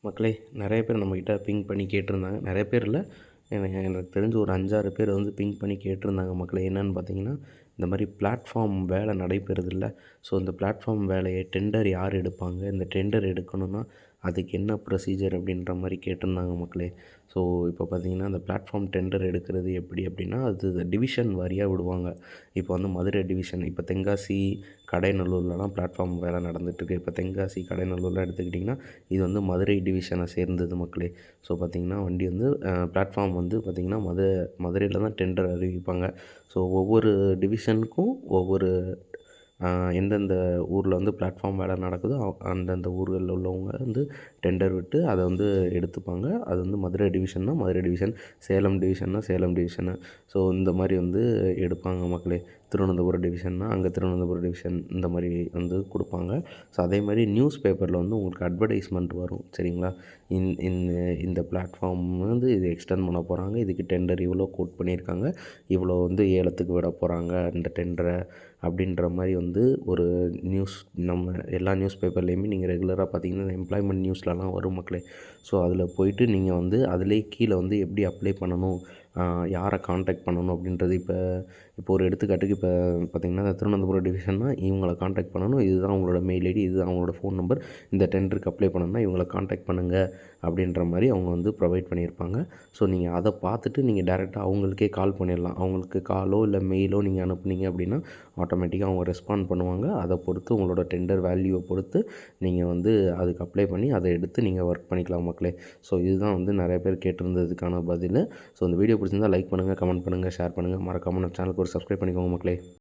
மக்களே, நிறைய பேர் நம்மக்கிட்ட பிங் பண்ணி கேட்டிருந்தாங்க. நிறைய பேர் இல்ல, எனக்கு தெரிஞ்சு ஒரு 5, 6 பேர் வந்து பிங் பண்ணி கேட்டிருந்தாங்க மக்களே. என்னென்னு பார்த்தீங்கன்னா, இந்த மாதிரி பிளாட்ஃபார்ம் வேலை நடைபெறுதில்ல. ஸோ இந்த பிளாட்ஃபார்ம் வேலையை டெண்டர் யார் எடுப்பாங்க? இந்த டெண்டர் எடுக்கணும்னா அதுக்கு என்ன ப்ரொசீஜர்? அப்படின்ற மாதிரி கேட்டிருந்தாங்க மக்களே. ஸோ இப்போ பார்த்தீங்கன்னா, அந்த பிளாட்ஃபார்ம் டெண்டர் எடுக்கிறது எப்படி அப்படின்னா, அது டிவிஷன் வாரியாக விடுவாங்க. இப்போ வந்து மதுரை டிவிஷன், இப்போ தென்காசி, கடைநல்லூர்லலாம் பிளாட்ஃபார்ம் வேலை நடந்துகிட்ருக்கு. இப்போ தென்காசி, கடைநல்லூர்லாம் எடுத்துக்கிட்டிங்கன்னா, இது வந்து மதுரை டிவிஷனை சேர்ந்தது மக்களே. ஸோ பார்த்திங்கன்னா, வண்டி வந்து பிளாட்ஃபார்ம் வந்து பார்த்திங்கன்னா மதுரையில் தான் டெண்டர் அறிவிப்பாங்க. ஸோ ஒவ்வொரு டிவிஷனுக்கும் ஒவ்வொரு எந்தெந்த ஊரில் வந்து பிளாட்ஃபார்ம் வேலை நடக்குதோ அந்தந்த ஊர்களில் உள்ளவங்க வந்து டெண்டர் விட்டு அதை வந்து எடுத்துப்பாங்க. அது வந்து மதுரை டிவிஷன்னா மதுரை டிவிஷன், சேலம் டிவிஷன்னா சேலம் டிவிஷனு. ஸோ இந்த மாதிரி வந்து எடுப்பாங்க மக்களே. திருவனந்தபுரம் டிவிஷன்னா அங்கே திருவனந்தபுரம் டிவிஷன், இந்த மாதிரி வந்து கொடுப்பாங்க. ஸோ அதே மாதிரி நியூஸ் பேப்பரில் வந்து உங்களுக்கு அட்வர்டைஸ்மெண்ட் வரும், சரிங்களா? இந்த பிளாட்ஃபார்ம் வந்து இது எக்ஸ்டெண்ட் பண்ண போகிறாங்க, இதுக்கு டெண்டர் இவ்வளோ கோட் பண்ணியிருக்காங்க, இவ்வளோ வந்து ஏலத்துக்கு விட போகிறாங்க இந்த டெண்டரை அப்படின்ற மாதிரி வந்து ஒரு நியூஸ் நம்ம எல்லா நியூஸ் பேப்பர்லேயுமே நீங்கள் ரெகுலராக பார்த்தீங்கன்னா எம்ப்ளாய்மெண்ட் நியூஸ்லலாம் வரும் மக்களே. ஸோ அதில் போயிட்டு நீங்கள் வந்து அதிலே கீழே வந்து எப்படி அப்ளை பண்ணணும், யாரை காண்டாக்ட் பண்ணணும் அப்படின்றது. இப்போ ஒரு எடுத்துக்காட்டுக்கு இப்போ பார்த்திங்கன்னா திருவனந்தபுரம் டிவிஷன்னா இவங்கள காண்டாக்ட் பண்ணணும், இதுதான் அவங்களோட மெயில் ஐடி, இதுதான் அவங்களோட ஃபோன் நம்பர், இந்த டெண்டருக்கு அப்ளை பண்ணணும்னா இவங்கள காண்டாக்ட் பண்ணுங்கள் அப்படின்ற மாதிரி அவங்க வந்து ப்ரொவைட் பண்ணியிருப்பாங்க. ஸோ நீங்கள் அதை பார்த்துட்டு நீங்கள் டேரெக்டாக அவங்களுக்கே கால் பண்ணிடலாம். அவங்களுக்கு காலோ இல்லை மெயிலோ நீங்கள் அனுப்புனீங்க அப்படின்னா ஆட்டோமேட்டிக்காக அவங்க ரெஸ்பாண்ட் பண்ணுவாங்க. அதை பொறுத்து உங்களோட டெண்டர் வேல்யூவை பொறுத்து நீங்கள் வந்து அதுக்கு அப்ளை பண்ணி அதை எடுத்து நீங்கள் ஒர்க் பண்ணிக்கலாம் மக்களே. ஸோ இதுதான் வந்து நிறைய பேர் கேட்டிருந்ததுக்கான பதில். ஸோ இந்த வீடியோ பிடிச்சிருந்தால் லைக் பண்ணுங்கள், கமெண்ட் பண்ணுங்கள், ஷேர் பண்ணுங்கள். மறக்காமல் நம்ம சேனலுக்கு ஒரு சப்ஸ்கிரைப் பண்ணிக்கோங்க மக்களே.